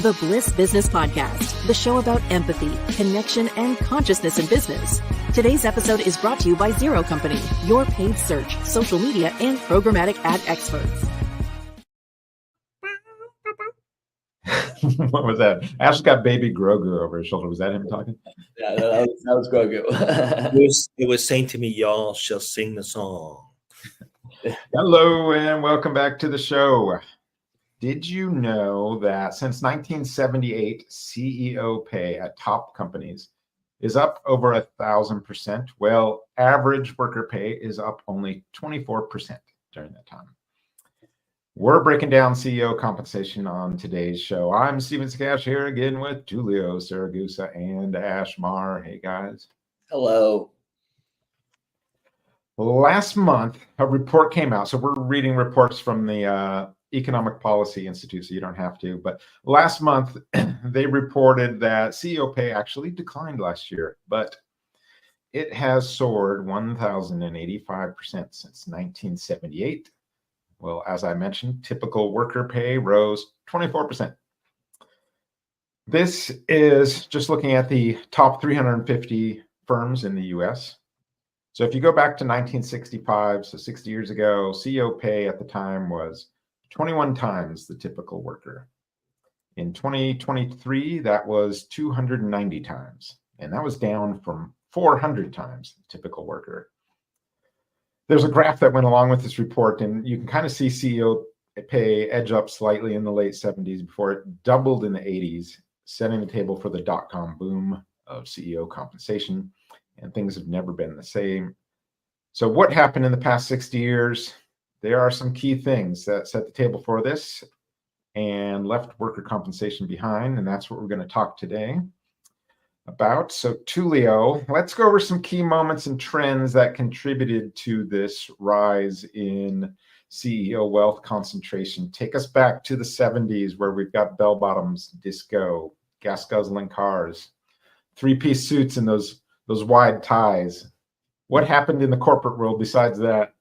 The Bliss Business Podcast, the show about empathy, connection, and consciousness in business. Today's episode is brought to you by Zero Company, your paid search, social media, and programmatic ad experts. What was that? Ash got baby Grogu over his shoulder. Was that him talking? Yeah, that was Grogu. It was saying to me, y'all shall sing the song. Hello and welcome back to the show. Did you know that since 1978, CEO pay at top companies is up over 1,000%? Well, average worker pay is up only 24% during that time. We're breaking down CEO compensation on today's show. I'm Stephen Sakach here again with Tullio Siragusa and Ash Maher. Hey, guys. Hello. Last month, a report came out. So we're reading reports from the Economic Policy Institute, so you don't have to. But last month, they reported that CEO pay actually declined last year, but it has soared 1,085% since 1978. Well, as I mentioned, typical worker pay rose 24%. This is just looking at the top 350 firms in the US. So if you go back to 1965, so 60 years ago, CEO pay at the time was 21 times the typical worker. In 2023, that was 290 times, and that was down from 400 times the typical worker. There's a graph that went along with this report, and you can kind of see CEO pay edge up slightly in the late 70s before it doubled in the 80s, setting the table for the dot-com boom of CEO compensation, and things have never been the same. So what happened in the past 60 years? There are some key things that set the table for this and left worker compensation behind, and that's what we're going to talk today about. So Tullio, let's go over some key moments and trends that contributed to this rise in CEO wealth concentration. Take us back to the 70s where we've got bell bottoms, disco, gas guzzling cars, three-piece suits, and those wide ties. What happened in the corporate world besides that?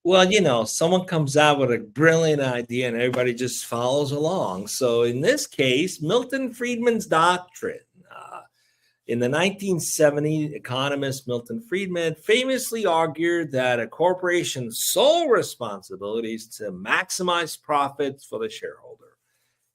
Well, you know, someone comes out with a brilliant idea and everybody just follows along. So in this case, Milton Friedman's doctrine. In the 1970s, economist Milton Friedman famously argued that a corporation's sole responsibility is to maximize profits for the shareholder.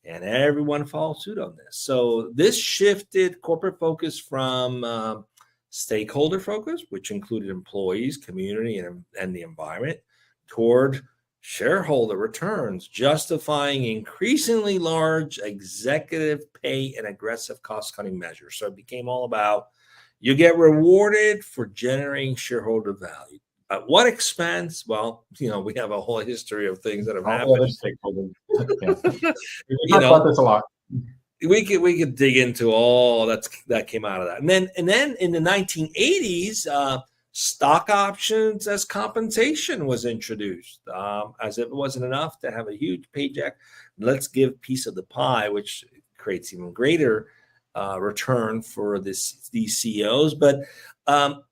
And everyone followed suit on this. So this shifted corporate focus from stakeholder focus, which included employees, community, and the environment, toward shareholder returns, justifying increasingly large executive pay and aggressive cost-cutting measures. So it became all about you get rewarded for generating shaurholder value. At what expense? Well, you know, we have a whole history of things that have happened. We talk about this a lot. We could dig into all that came out of that. And then in the 1980s, stock options as compensation was introduced, as if it wasn't enough to have a huge paycheck. Let's give piece of the pie, which creates even greater return for these CEOs. But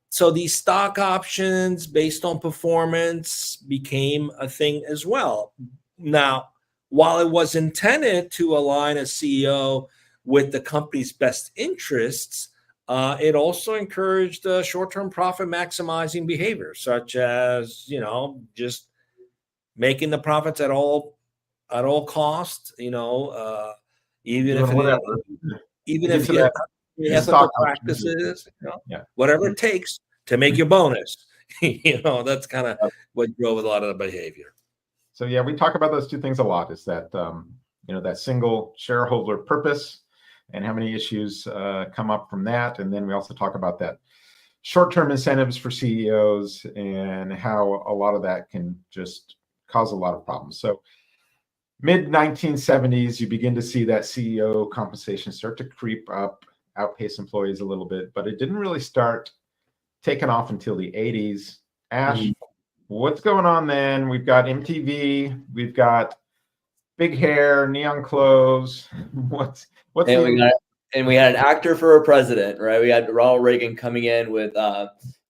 so these stock options based on performance became a thing as well. Now, while it was intended to align a CEO with the company's best interests, it also encouraged short-term profit maximizing behavior, such as, you know, just making the profits at all costs, you know, even if you have ethical practices, you know, whatever it takes to make your bonus. You know, that's kind of what drove a lot of the behavior. So yeah, we talk about those two things a lot. Is that you know, that single shareholder purpose and how many issues come up from that. And then we also talk about that short-term incentives for CEOs and how a lot of that can just cause a lot of problems. So mid-1970s, you begin to see that CEO compensation start to creep up, outpace employees a little bit, but it didn't really start taking off until the 80s. Ash, what's going on then? We've got MTV, we've got big hair, neon clothes. And we had an actor for a president, right? We had Ronald Reagan coming in with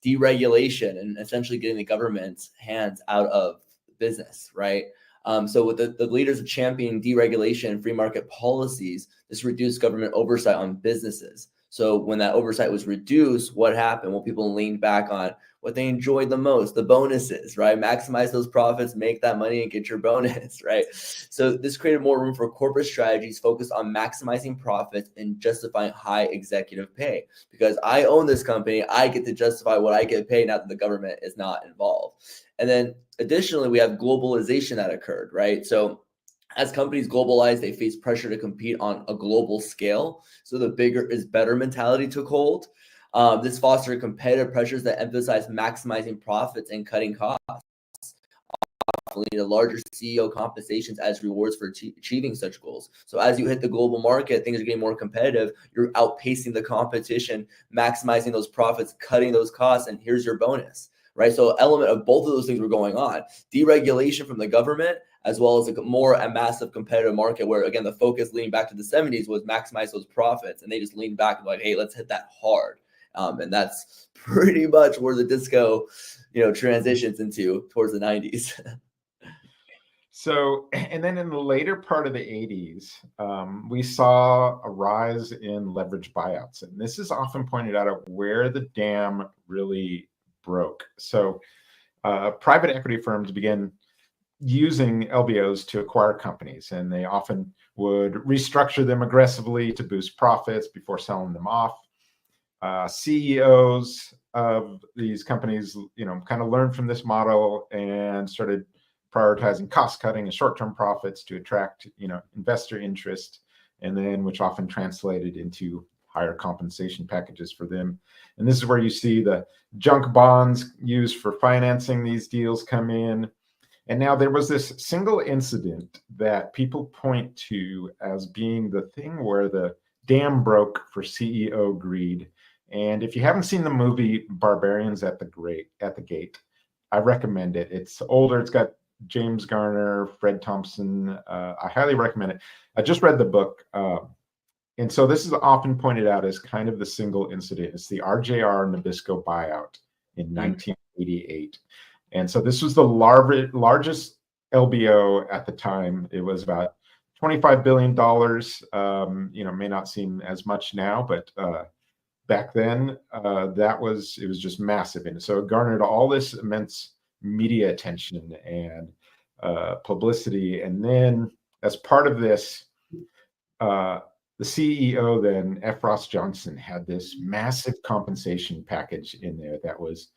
deregulation and essentially getting the government's hands out of business, right? So with the leaders of championing deregulation and free market policies, this reduced government oversight on businesses. So when that oversight was reduced, what happened? Well, people leaned back on what they enjoyed the most, the bonuses, right? Maximize those profits, make that money, and get your bonus, right? So this created more room for corporate strategies focused on maximizing profits and justifying high executive pay. Because I own this company, I get to justify what I get paid now that the government is not involved. And then additionally, we have globalization that occurred, right? So as companies globalize, they face pressure to compete on a global scale. So the bigger is better mentality took hold. This fostered competitive pressures that emphasize maximizing profits and cutting costs, leading to larger CEO compensations as rewards for achieving such goals. So as you hit the global market, things are getting more competitive. You're outpacing the competition, maximizing those profits, cutting those costs, and here's your bonus, right? So element of both of those things were going on. Deregulation from the government, as well as a massive competitive market where, again, the focus leading back to the 70s was maximize those profits. And they just leaned back and like, hey, let's hit that hard. And that's pretty much where the disco, transitions into towards the 90s. So, and then in the later part of the 80s, we saw a rise in leverage buyouts. And this is often pointed out of where the dam really broke. So private equity firms began using LBOs to acquire companies, and they often would restructure them aggressively to boost profits before selling them off. CEOs of these companies, kind of learned from this model and started prioritizing cost cutting and short-term profits to attract, investor interest, and then which often translated into higher compensation packages for them. And this is where you see the junk bonds used for financing these deals come in. And now there was this single incident that people point to as being the thing where the dam broke for CEO greed. And if you haven't seen the movie Barbarians at the Gate, I recommend it. It's older. It's got James Garner, Fred Thompson. I highly recommend it. I just read the book. And so this is often pointed out as kind of the single incident. It's the RJR Nabisco buyout in 1988. And so this was the largest LBO at the time. It was about $25 billion. May not seem as much now, but back then it was just massive. And so it garnered all this immense media attention and publicity. And then as part of this, the CEO then, F. Ross Johnson, had this massive compensation package in there that was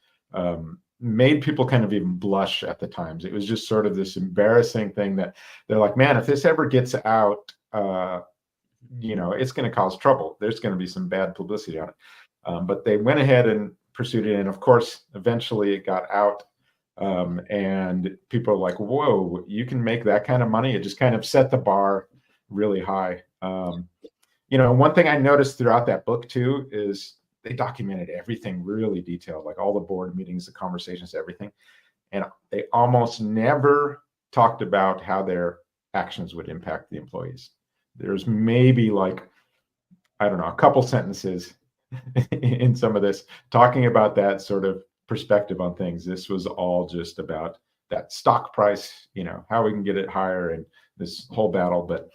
made people kind of even blush at the times. It was just sort of this embarrassing thing that they're like, man, if this ever gets out, it's going to cause trouble. There's going to be some bad publicity on it. But they went ahead and pursued it. And of course, eventually it got out. And people are like, whoa, you can make that kind of money. It just kind of set the bar really high. One thing I noticed throughout that book too is they documented everything really detailed, like all the board meetings, the conversations, everything. And they almost never talked about how their actions would impact the employees. There's maybe a couple sentences in some of this talking about that sort of perspective on things. This was all just about that stock price, how we can get it higher and this whole battle. But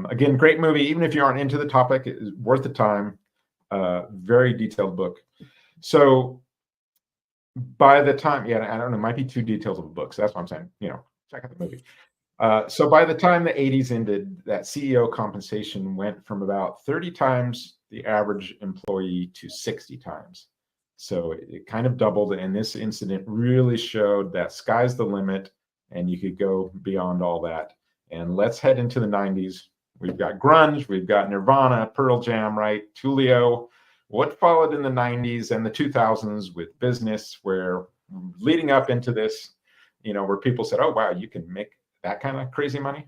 again, great movie. Even if you aren't into the topic, it's worth the time. Very detailed book. So by the time, I don't know, it might be too detailed of a book. So that's what I'm saying, check out the movie. So by the time the 80s ended, that CEO compensation went from about 30 times the average employee to 60 times. So it kind of doubled. And this incident really showed that sky's the limit and you could go beyond all that. And let's head into the 90s. We've got grunge, we've got Nirvana, Pearl Jam, right? Tullio. What followed in the 90s and the 2000s with business, where leading up into this, where people said, oh, wow, you can make that kind of crazy money?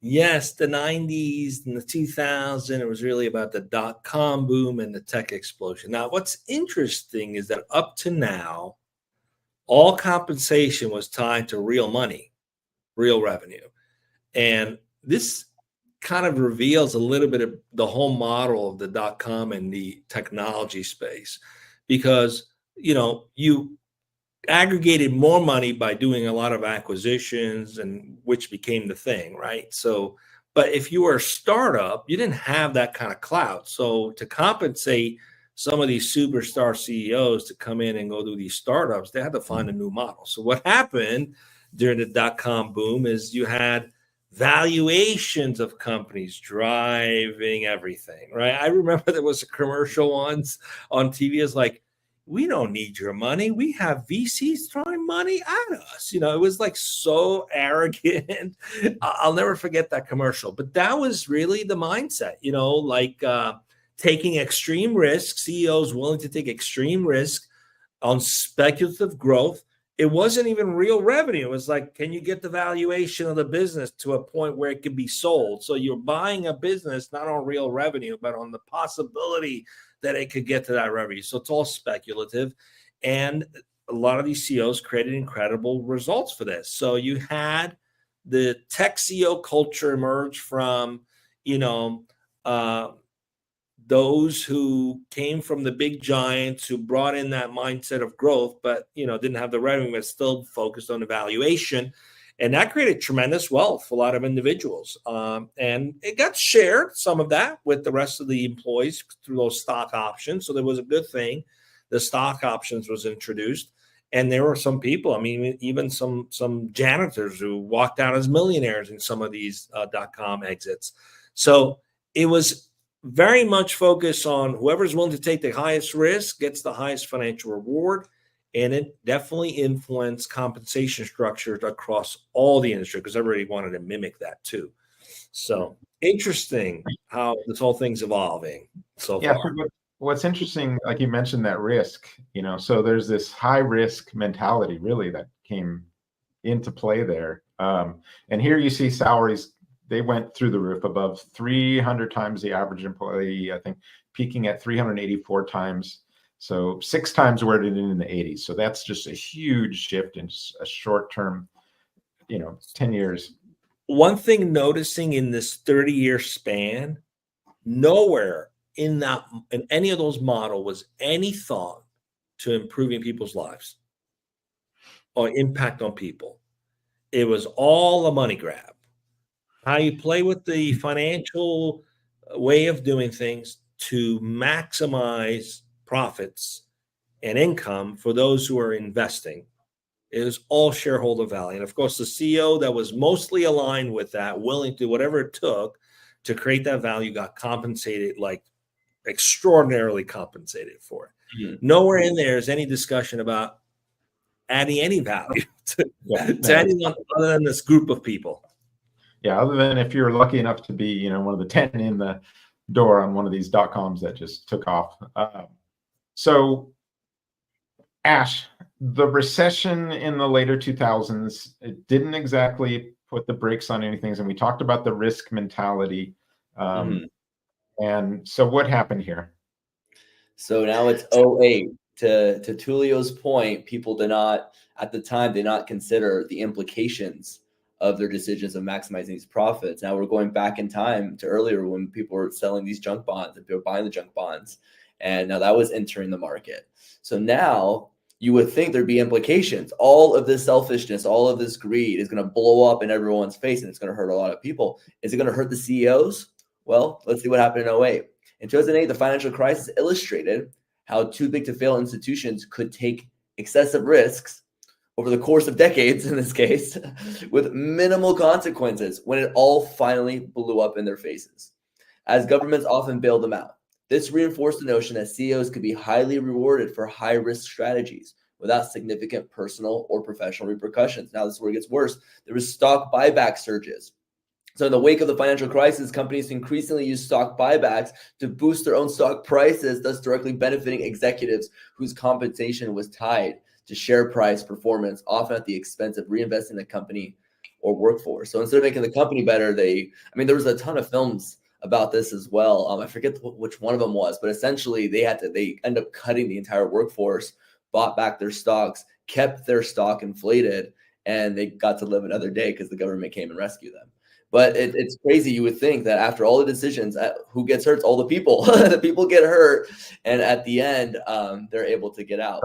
Yes, the 90s and the 2000s, it was really about the dot-com boom and the tech explosion. Now, what's interesting is that up to now, all compensation was tied to real money, real revenue. And this kind of reveals a little bit of the whole model of the dot-com and the technology space, because, aggregated more money by doing a lot of acquisitions, and which became the thing, right? So, but if you were a startup, you didn't have that kind of clout. So to compensate some of these superstar CEOs to come in and go do these startups, they had to find a new model. So what happened during the dot-com boom is you had valuations of companies driving everything, right? I remember there was a commercial once on TV. It's like, we don't need your money. We have VCs throwing money at us. You know, it was like so arrogant. I'll never forget that commercial. But that was really the mindset, you know, like taking extreme risk, CEOs willing to take extreme risk on speculative growth. It wasn't even real revenue. It was like, can you get the valuation of the business to a point where it can be sold? So you're buying a business not on real revenue, but on the possibility that it could get to that revenue. So it's all speculative. And a lot of these CEOs created incredible results for this. So you had the tech CEO culture emerge from, you know, those who came from the big giants who brought in that mindset of growth, but, you know, didn't have the revenue, but still focused on evaluation. And that created tremendous wealth for a lot of individuals. And it got shared, some of that, with the rest of the employees through those stock options. So there was a good thing. The stock options was introduced. And there were some people, I mean, even some janitors who walked out as millionaires in some of these dot-com exits. So it was very much focused on whoever's willing to take the highest risk gets the highest financial reward. And it definitely influenced compensation structures across all the industry because everybody wanted to mimic that too. So interesting how this whole thing's evolving so far. So what's interesting, like you mentioned, that risk, you know, so there's this high risk mentality really that came into play there. And here you see salaries, they went through the roof, above 300 times the average employee, I think peaking at 384 times. So 6 times where it did in the 80s. So that's just a huge shift in a short term, you know, 10 years. One thing noticing in this 30-year span, nowhere in any of those models was any thought to improving people's lives or impact on people. It was all a money grab. How you play with the financial way of doing things to maximize profits and income for those who are investing. It was all shareholder value. And of course, the CEO that was mostly aligned with that, willing to do whatever it took to create that value, got compensated, like extraordinarily compensated for it. Mm-hmm. Nowhere in there is any discussion about adding any value to anyone other than this group of people. Yeah, other than if you're lucky enough to be, you know, one of the 10 in the door on one of these .coms that just took off. So, Ash, the recession in the later 2000s, it didn't exactly put the brakes on anything. And we talked about the risk mentality. And so what happened here? So now it's 08. To Tullio's point, people at the time did not consider the implications of their decisions of maximizing these profits. Now we're going back in time to earlier when people were selling these junk bonds and people were buying the junk bonds. And now that was entering the market. So now you would think there'd be implications. All of this selfishness, all of this greed is going to blow up in everyone's face and it's going to hurt a lot of people. Is it going to hurt the CEOs? Well, let's see what happened in 08. In 2008, the financial crisis illustrated how too big to fail institutions could take excessive risks over the course of decades, in this case, with minimal consequences when it all finally blew up in their faces, as governments often bailed them out. This reinforced the notion that CEOs could be highly rewarded for high-risk strategies without significant personal or professional repercussions. Now, this is where it gets worse. There was stock buyback surges. So in the wake of the financial crisis, companies increasingly used stock buybacks to boost their own stock prices, thus directly benefiting executives whose compensation was tied to share price performance, often at the expense of reinvesting in the company or workforce. So instead of making the company better, there was a ton of films about this as well. I forget which one of them was, but essentially they end up cutting the entire workforce, bought back their stocks, kept their stock inflated, and they got to live another day because the government came and rescued them. But it's crazy. You would think that after all the decisions, who gets hurt? All the people. The people get hurt, and at the end, they're able to get out.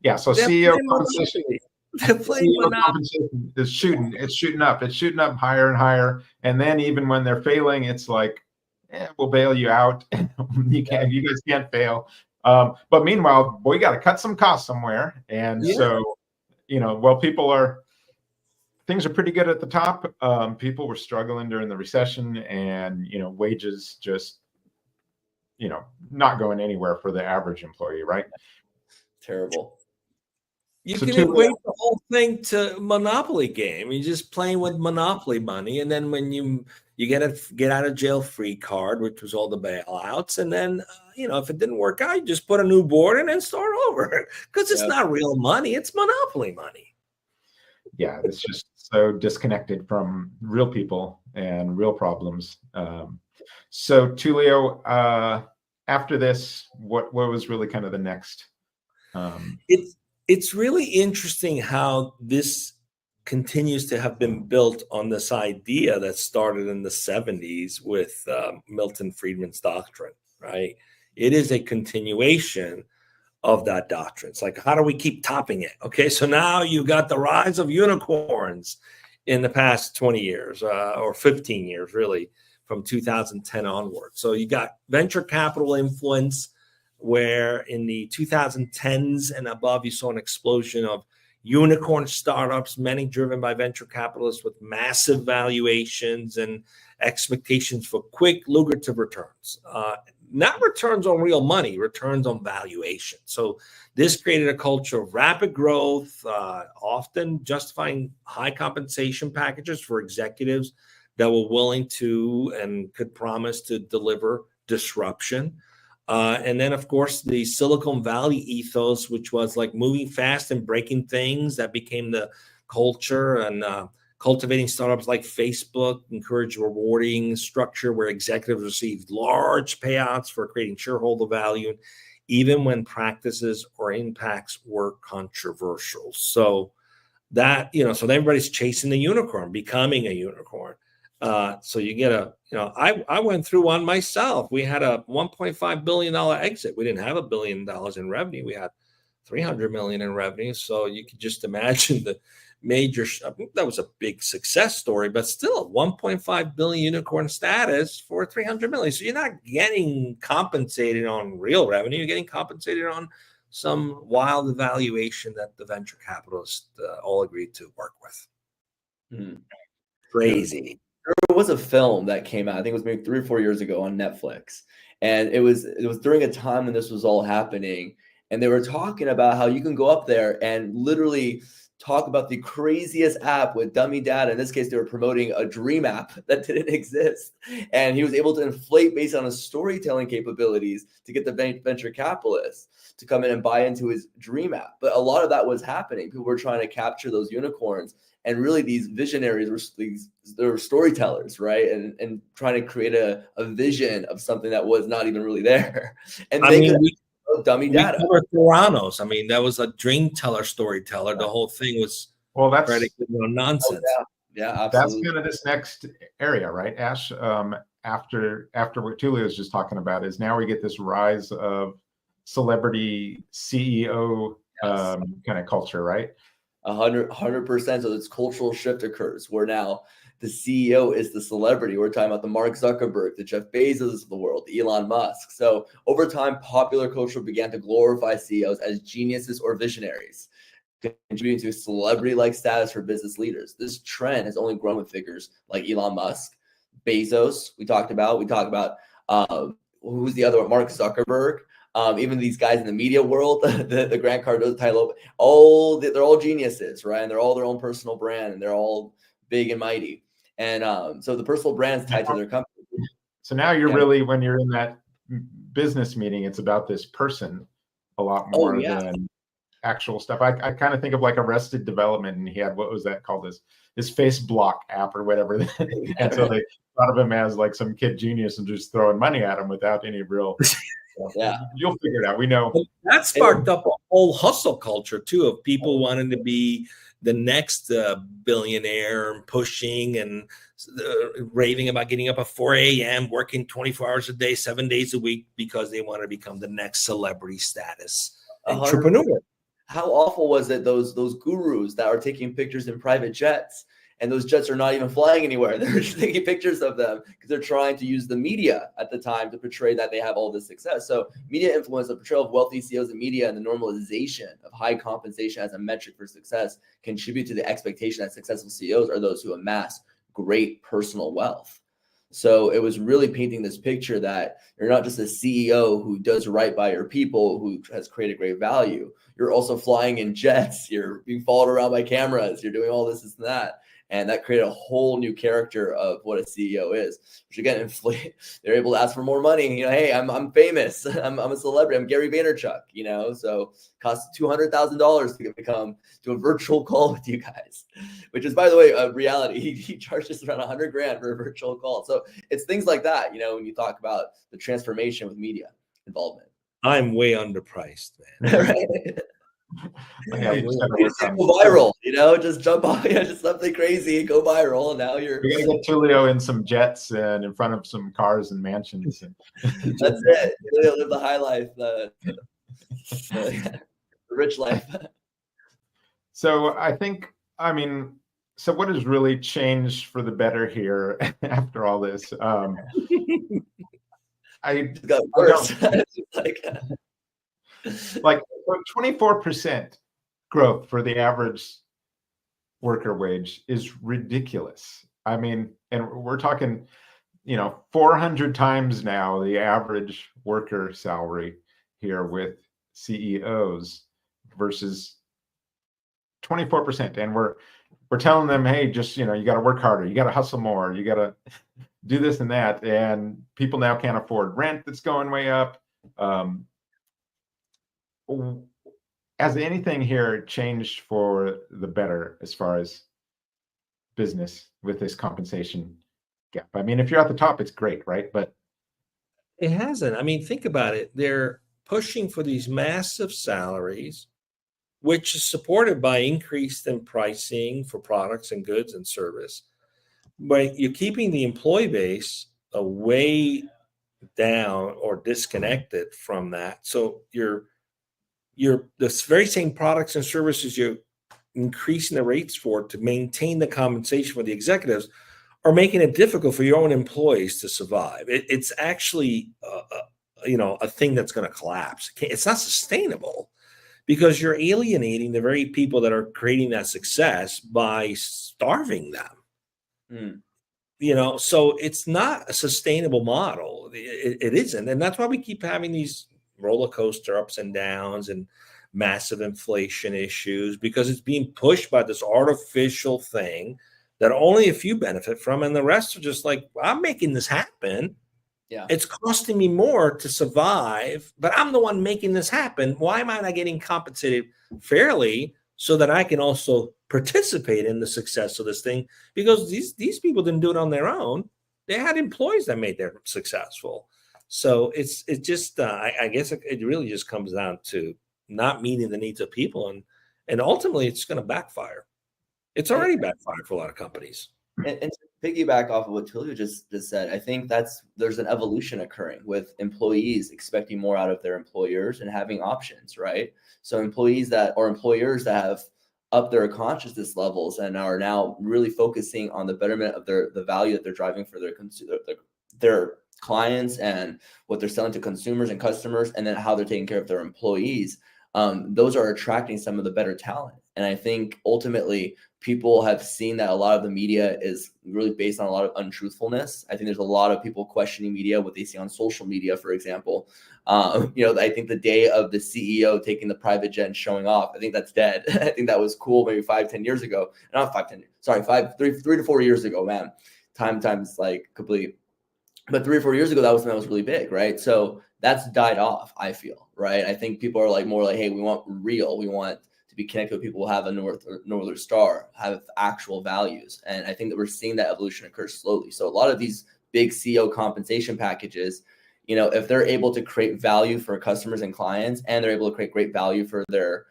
Yeah, so They're CEO playing compensation, Monopoly. They're playing CEO Monopoly. compensation is shooting. It's shooting up. It's shooting up higher and higher. And then even when they're failing, it's like, we'll bail you out. You guys can't fail. But meanwhile, we got to cut some costs somewhere. And so, things are pretty good at the top. People were struggling during the recession, and wages just not going anywhere for the average employee, right? Terrible. You can equate the whole thing to Monopoly game. You're just playing with Monopoly money, and then when you get a get out of jail free card, which was all the bailouts, and then if it didn't work out, you just put a new board and then start over because it's not real money; it's Monopoly money. Yeah, it's just so disconnected from real people and real problems. So Tullio, after this, what was really kind of the next? It's really interesting how this continues to have been built on this idea that started in the 70s with Milton Friedman's doctrine, right? It is a continuation of that doctrine. It's like, how do we keep topping it? Okay, so now you got the rise of unicorns in the past 20 years or 15 years, really, from 2010 onward. So you got venture capital influence, where in the 2010s and above, you saw an explosion of unicorn startups, many driven by venture capitalists with massive valuations and expectations for quick, lucrative returns. Not returns on real money, returns on valuation. So this created a culture of rapid growth, often justifying high compensation packages for executives that were willing to and could promise to deliver disruption. And then, of course, the Silicon Valley ethos, which was like moving fast and breaking things, that became the culture, and cultivating startups like Facebook encouraged rewarding structure where executives received large payouts for creating shareholder value, even when practices or impacts were controversial. So that, so everybody's chasing the unicorn, becoming a unicorn. So you get I went through one myself. We had a $1.5 billion exit. We didn't have $1 billion in revenue. We had $300 million in revenue. So you could just imagine the major, that was a big success story, but still 1.5 billion unicorn status for 300 million. So you're not getting compensated on real revenue. You're getting compensated on some wild valuation that the venture capitalists all agreed to work with. Crazy. There was a film that came out, I think it was maybe 3 or 4 years ago on Netflix. And it was during a time when this was all happening. And they were talking about how you can go up there and literally talk about the craziest app with dummy data. In this case, they were promoting a dream app that didn't exist. And he was able to inflate based on his storytelling capabilities to get the venture capitalists to come in and buy into his dream app. But a lot of that was happening. People were trying to capture those unicorns. And really, these visionaries were storytellers, right? And trying to create a vision of something that was not even really there. And dummy data. We covered Theranos. I mean, that was a dream teller, storyteller. The whole thing was predicated on nonsense. Oh, yeah, absolutely. That's kind of this next area, right, Ash? After what Tullio was just talking about, is now we get this rise of celebrity CEO kind of culture, right? 100%. So this cultural shift occurs where now the CEO is the celebrity. We're talking about the Mark Zuckerberg, the Jeff Bezos of the world, Elon Musk. So over time, popular culture began to glorify CEOs as geniuses or visionaries, contributing to celebrity-like status for business leaders. This trend has only grown with figures like Elon Musk, Bezos. We talked about who's the other one? Mark Zuckerberg. Even these guys in the media world, the Grant Cardone, Tyler, they're all geniuses, right? And they're all their own personal brand, and they're all big and mighty. And so the personal brand is tied to their company. So now you're really, when you're in that business meeting, it's about this person a lot more than actual stuff. I kind of think of like Arrested Development, and he had, what was that called, his face block app or whatever. And so they thought of him as like some kid genius and just throwing money at him without any real you'll figure it out. We know that sparked up a whole hustle culture too, of people wanting to be the next billionaire and pushing and raving about getting up at 4 a.m., working 24 hours a day, 7 days a week, because they want to become the next celebrity status entrepreneur. how awful was it, those gurus that are taking pictures in private jets, and those jets are not even flying anywhere. They're just taking pictures of them because they're trying to use the media at the time to portray that they have all this success. So media influence, the portrayal of wealthy CEOs in media, and the normalization of high compensation as a metric for success contribute to the expectation that successful CEOs are those who amass great personal wealth. So it was really painting this picture that you're not just a CEO who does right by your people, who has created great value. You're also flying in jets. You're being followed around by cameras. You're doing all this and that. And that created a whole new character of what a CEO is, which again, inflate. They're able to ask for more money. You know, hey, I'm famous. I'm a celebrity. I'm Gary Vaynerchuk. You know, so costs $200,000 to do a virtual call with you guys, which is, by the way, a reality. He charges around $100,000 for a virtual call. So it's things like that. You know, when you talk about the transformation with media involvement. I'm way underpriced, man. Right? Yeah, you just go viral, you know, just jump on, just something crazy, go viral. And now you're gonna get Tullio in some jets and in front of some cars and mansions. That's it. Tullio live the high life, the rich life. So so what has really changed for the better here after all this? It got worse. Like 24% growth for the average worker wage is ridiculous. I mean, and we're talking, 400 times now the average worker salary here with CEOs versus 24%. And we're telling them, hey, just, you got to work harder. You got to hustle more. You got to do this and that. And people now can't afford rent that's going way up. Has anything here changed for the better as far as business with this compensation gap? I mean, if you're at the top, it's great, right? But it hasn't. I mean, think about it. They're pushing for these massive salaries, which is supported by increase in pricing for products and goods and service. But you're keeping the employee base way down or disconnected from that. So you're the very same products and services you're increasing the rates for to maintain the compensation for the executives are making it difficult for your own employees to survive. It's actually a thing that's going to collapse. It's not sustainable because you're alienating the very people that are creating that success by starving them. So it's not a sustainable model. It isn't. And that's why we keep having these roller coaster ups and downs and massive inflation issues, because it's being pushed by this artificial thing that only a few benefit from. And the rest are just like, I'm making this happen. Yeah. It's costing me more to survive, but I'm the one making this happen. Why am I not getting compensated fairly so that I can also participate in the success of this thing? Because these people didn't do it on their own. They had employees that made them successful. So it's just I guess it really just comes down to not meeting the needs of people, and ultimately it's going to backfire. It's already backfired for a lot of companies. And to piggyback off of what Tullio just said, I think there's an evolution occurring with employees expecting more out of their employers and having options, right? So employers that have upped their consciousness levels and are now really focusing on the betterment of the value that they're driving for their clients and what they're selling to consumers and customers, and then how they're taking care of their employees. Those are attracting some of the better talent. And I think ultimately people have seen that a lot of the media is really based on a lot of untruthfulness. I think there's a lot of people questioning media, what they see on social media, for example. I think the day of the CEO taking the private jet and showing off, I think that's dead. I think that was cool maybe 5-10 years ago. Not 5-10, sorry, 3 to 4 years ago, man. Time's like complete. But 3 or 4 years ago, that was something that was really big, right? So that's died off, I feel, right? I think people are like more like, hey, we want real. We want to be connected with people who have a Northern Star, have actual values. And I think that we're seeing that evolution occur slowly. So a lot of these big CEO compensation packages, if they're able to create value for customers and clients, and they're able to create great value for their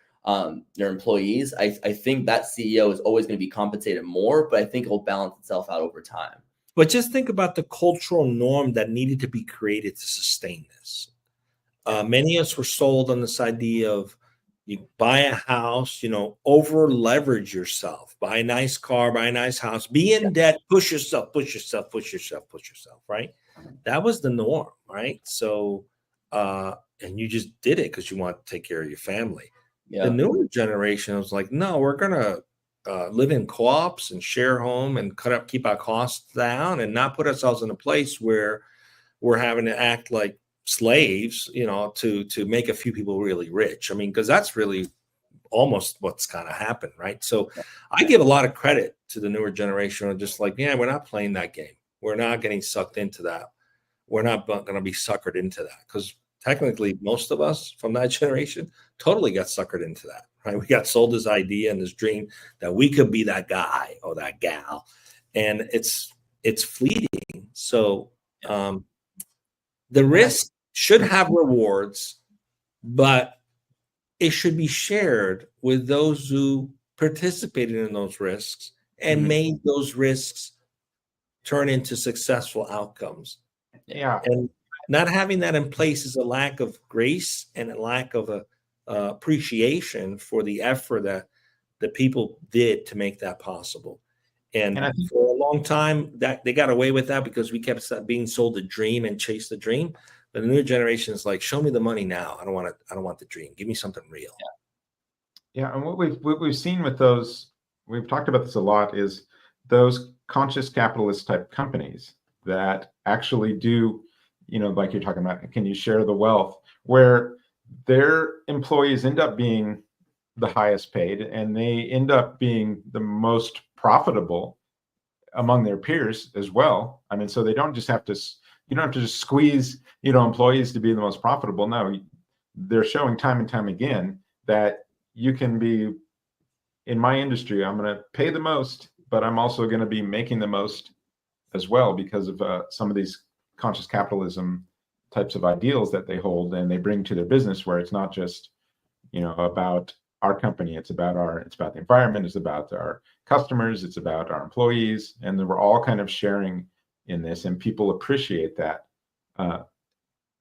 employees, I think that CEO is always going to be compensated more, but I think it will balance itself out over time. But just think about the cultural norm that needed to be created to sustain this. Many of us were sold on this idea of You buy a house, over leverage yourself, buy a nice car, buy a nice house, be in debt, push yourself, right? That was the norm, right? So, and you just did it because you want to take care of your family. Yeah. The newer generation was like, no, we're going to live in co-ops and share home and keep our costs down and not put ourselves in a place where we're having to act like slaves, to make a few people really rich. I mean, because that's really almost what's kind of happened, right? So I give a lot of credit to the newer generation, just like, yeah, we're not playing that game. We're not getting sucked into that. We're not going to be suckered into that, because technically most of us from that generation totally got suckered into that, right? We got sold this idea and this dream that we could be that guy or that gal, and it's fleeting. So the risk should have rewards, but it should be shared with those who participated in those risks and made those risks turn into successful outcomes. Yeah. And not having that in place is a lack of grace and a lack of appreciation for the effort that the people did to make that possible. And I think for a long time, that they got away with that because we kept being sold the dream and chase the dream. But the new generation is like, show me the money now. I don't want the dream. Give me something real. Yeah, and what we've seen with those, we've talked about this a lot, is those conscious capitalist type companies that actually do, like you're talking about, can you share the wealth, where their employees end up being the highest paid and they end up being the most profitable among their peers as well. I mean, so they don't just have to, you don't have to just squeeze, employees to be the most profitable. No, they're showing time and time again that you can be, in my industry, I'm going to pay the most, but I'm also going to be making the most as well because of some of these conscious capitalism types of ideals that they hold and they bring to their business, where it's not just, about our company, it's about the environment, it's about our customers, it's about our employees, and then we're all kind of sharing in this, and people appreciate that.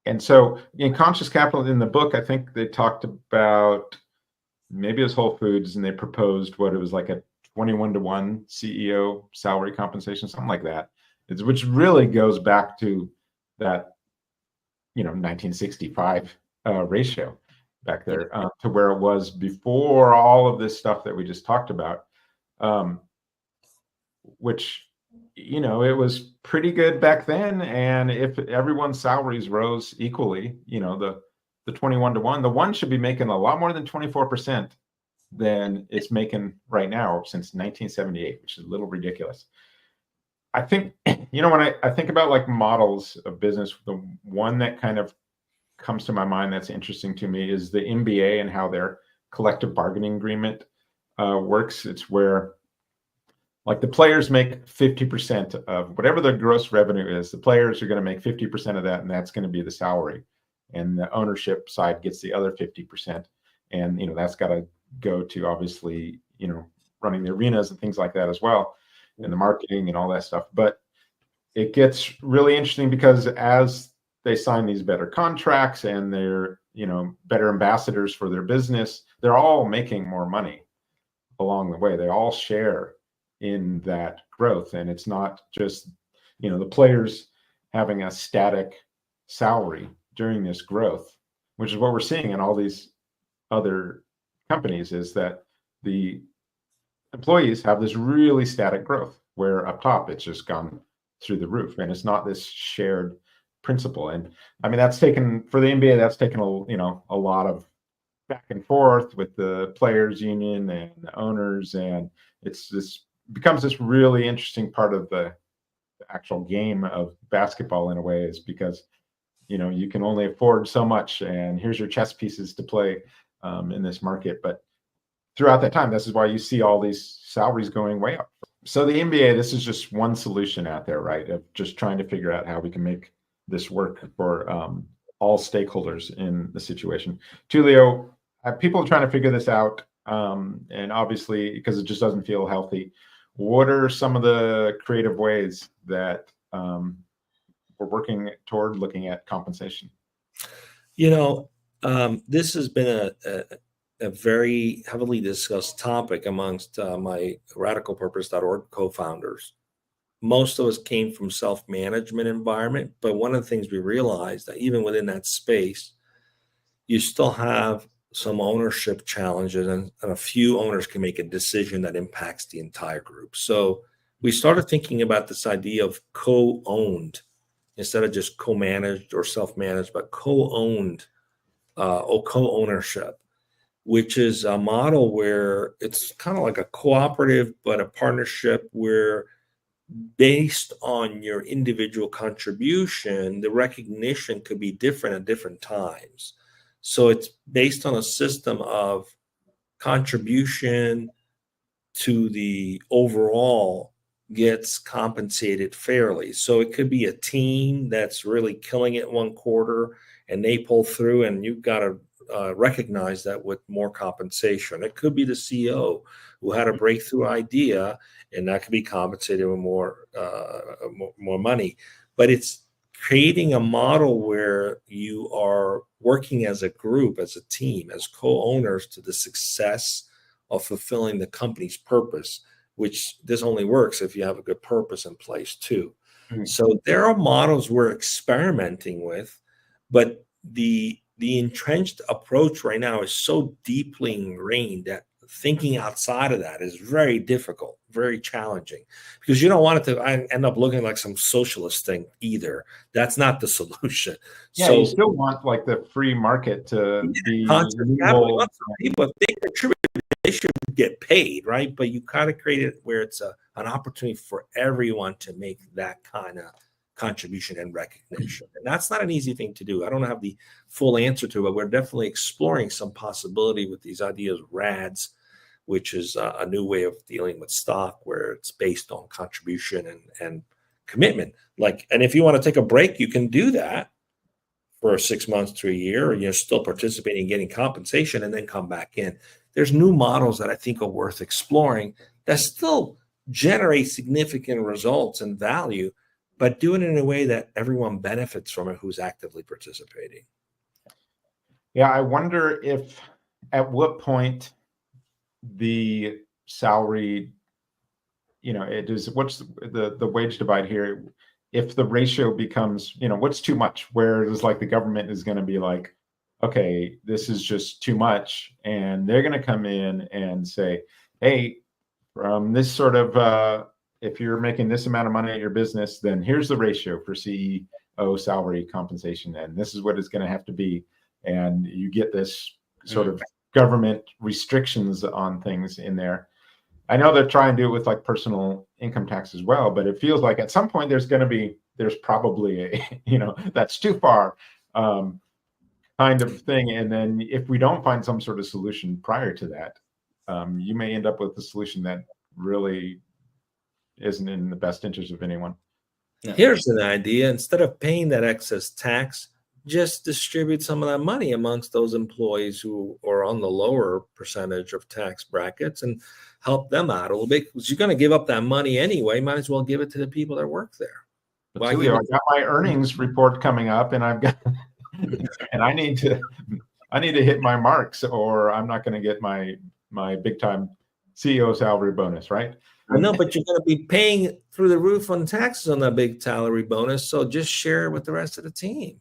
And so in conscious capital, in the book, I think they talked about, maybe it was Whole Foods, and they proposed what it was like a 21-to-1 CEO salary compensation, something like that, which really goes back to that, 1965 ratio back there, to where it was before all of this stuff that we just talked about, which, it was pretty good back then. And if everyone's salaries rose equally, the 21-to-1, the one should be making a lot more than 24% than it's making right now since 1978, which is a little ridiculous. I think, when I think about like models of business, the one that kind of comes to my mind that's interesting to me is the NBA and how their collective bargaining agreement works. It's where, like, the players make 50% of whatever the gross revenue is. The players are going to make 50% of that, and that's going to be the salary. And the ownership side gets the other 50%. And, that's got to go to, obviously, running the arenas and things like that as well, and the marketing and all that stuff. But it gets really interesting because as they sign these better contracts and they're, better ambassadors for their business, they're all making more money along the way. They all share in that growth. And it's not just, the players having a static salary during this growth, which is what we're seeing in all these other companies, is that the employees have this really static growth, where up top it's just gone through the roof, and it's not this shared principle. And I mean, that's taken, for the NBA, that's taken a lot of back and forth with the players union and the owners, and becomes this really interesting part of the actual game of basketball in a way, is because you can only afford so much, and here's your chess pieces to play in this market. But throughout that time, this is why you see all these salaries going way up. So the NBA, this is just one solution out there, right, of just trying to figure out how we can make this work for all stakeholders in the situation. Tullio, people are trying to figure this out, and obviously, because it just doesn't feel healthy, what are some of the creative ways that we're working toward looking at compensation? This has been a very heavily discussed topic amongst my radicalpurpose.org co-founders. Most of us came from self-management environment, but one of the things we realized that even within that space, you still have some ownership challenges, and a few owners can make a decision that impacts the entire group. So we started thinking about this idea of co-owned instead of just co-managed or self-managed, but co-owned or co-ownership, which is a model where it's kind of like a cooperative, but a partnership where based on your individual contribution, the recognition could be different at different times. So it's based on a system of contribution to the overall gets compensated fairly. So it could be a team that's really killing it one quarter and they pull through, and you've got to recognize that with more compensation. It could be the CEO who had a breakthrough idea, and that could be compensated with more money. But it's creating a model where you are working as a group, as a team, as co-owners to the success of fulfilling the company's purpose, which this only works if you have a good purpose in place too. Mm-hmm. So there are models we're experimenting with, but the entrenched approach right now is so deeply ingrained that thinking outside of that is very difficult, very challenging, because you don't want it to end up looking like some socialist thing either. That's not the solution. Yeah, so you still want like the free market to be people. If they contribute, they should get paid, right? But you kind of create it where it's an opportunity for everyone to make that kind of contribution and recognition. And that's not an easy thing to do. I don't have the full answer to it, but we're definitely exploring some possibility with these ideas of RADs, which is a new way of dealing with stock where it's based on contribution and commitment. And if you want to take a break, you can do that for 6 months to a year, and you're still participating, getting compensation, and then come back in. There's new models that I think are worth exploring that still generate significant results and value, but do it in a way that everyone benefits from it who's actively participating. Yeah, I wonder if at what point the salary, what's the wage divide here? If the ratio becomes, what's too much, where it's like the government is going to be like, okay, this is just too much. And they're going to come in and say, hey, from this sort of, if you're making this amount of money at your business, then here's the ratio for CEO salary compensation. And this is what it's going to have to be. And you get this sort of government restrictions on things in there. I know they're trying to do it with like personal income tax as well, but it feels like at some point there's probably a, that's too far kind of thing. And then if we don't find some sort of solution prior to that, you may end up with a solution that really isn't in the best interest of anyone. Yeah. Here's an idea. Instead of paying that excess tax, just distribute some of that money amongst those employees who are on the lower percentage of tax brackets and help them out a little bit, because you're going to give up that money anyway. Might as well give it to the people that work there. Tullio, I got my earnings report coming up, and I've got, and I need to hit my marks, or I'm not going to get my big time CEO salary bonus, right? I know, but you're going to be paying through the roof on taxes on that big salary bonus. So just share it with the rest of the team.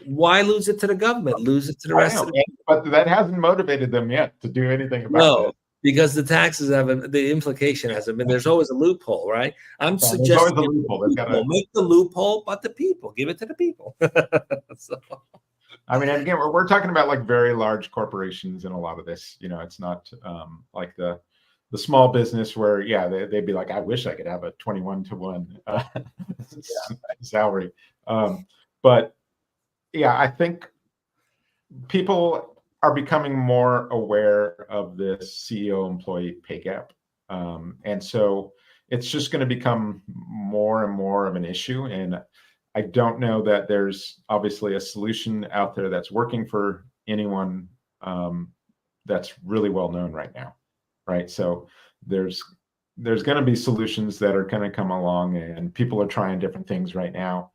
Why lose it to the government? Lose it to the rest of the people. But that hasn't motivated them yet to do anything about it. Because the taxes haven't, the implication hasn't been. There's always a loophole, right? I'm suggesting make the loophole, but the people, give it to the people. I mean, and again, we're talking about like very large corporations in a lot of this. It's not like the small business where, they'd be like, I wish I could have a 21-to-1 salary. But I think people are becoming more aware of this CEO employee pay gap. And so it's just going to become more and more of an issue. And I don't know that there's obviously a solution out there that's working for anyone that's really well known right now. Right. So there's going to be solutions that are going to come along, and people are trying different things right now.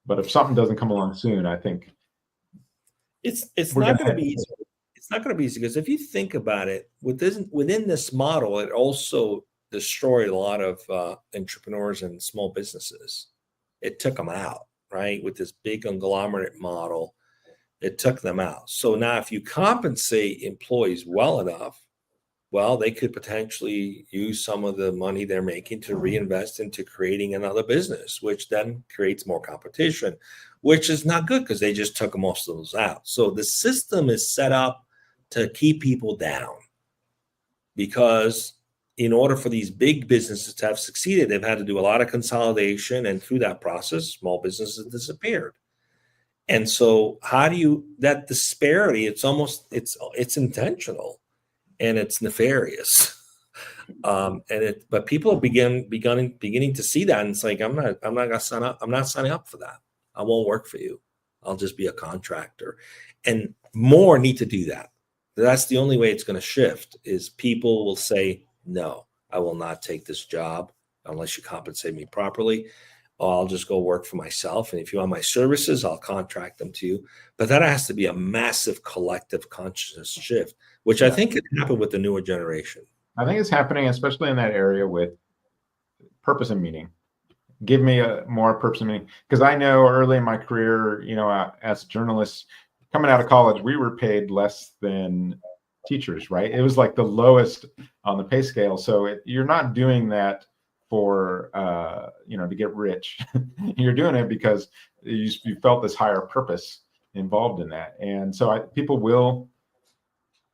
But if something doesn't come along soon, I think It's We're not gonna going to be easy. It's not going to be easy because if you think about it, within this model, it also destroyed a lot of entrepreneurs and small businesses. It took them out, right? With this big conglomerate model, it took them out. So now if you compensate employees well enough, well, they could potentially use some of the money they're making to reinvest into creating another business, which then creates more competition, which is not good because they just took most of those out. So the system is set up to keep people down because in order for these big businesses to have succeeded, they've had to do a lot of consolidation. And through that process, small businesses disappeared. And so how do you, that disparity, it's intentional and it's nefarious. But people are beginning to see that. And it's like, I'm not gonna sign up. I'm not signing up for that. I won't work for you. I'll just be a contractor. And more need to do that. That's the only way it's going to shift is people will say, no, I will not take this job unless you compensate me properly. Or I'll just go work for myself. And if you want my services, I'll contract them to you. But that has to be a massive collective consciousness shift, which I think could happen with the newer generation. I think it's happening, especially in that area with purpose and meaning. Give me a more purpose and meaning. Because I know early in my career, as journalists coming out of college, we were paid less than teachers, right? It was like the lowest on the pay scale. So you're not doing that for to get rich. You're doing it because you felt this higher purpose involved in that. And so people will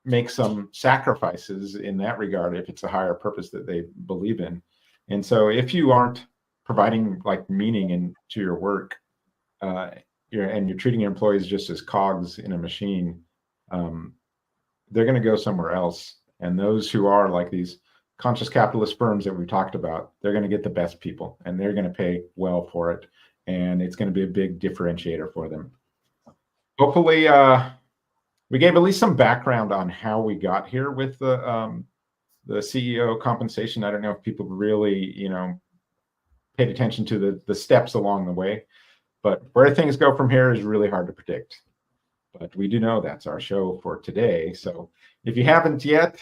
make some sacrifices in that regard if it's a higher purpose that they believe in. And so if you aren't providing like meaning into your work, you're treating your employees just as cogs in a machine, they're going to go somewhere else. And those who are like these conscious capitalist firms that we talked about, they're going to get the best people and they're going to pay well for it. And it's going to be a big differentiator for them. Hopefully, we gave at least some background on how we got here with the CEO compensation. I don't know if people really, paid attention to the steps along the way, but where things go from here is really hard to predict. But we do know that's our show for today. So if you haven't yet,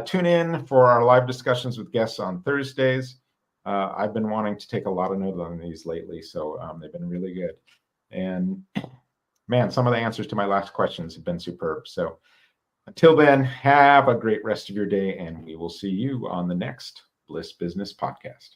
tune in for our live discussions with guests on Thursdays. I've been wanting to take a lot of notes on these lately, so they've been really good. And man, some of the answers to my last questions have been superb. So until then, have a great rest of your day, and we will see you on the next Bliss Business Podcast.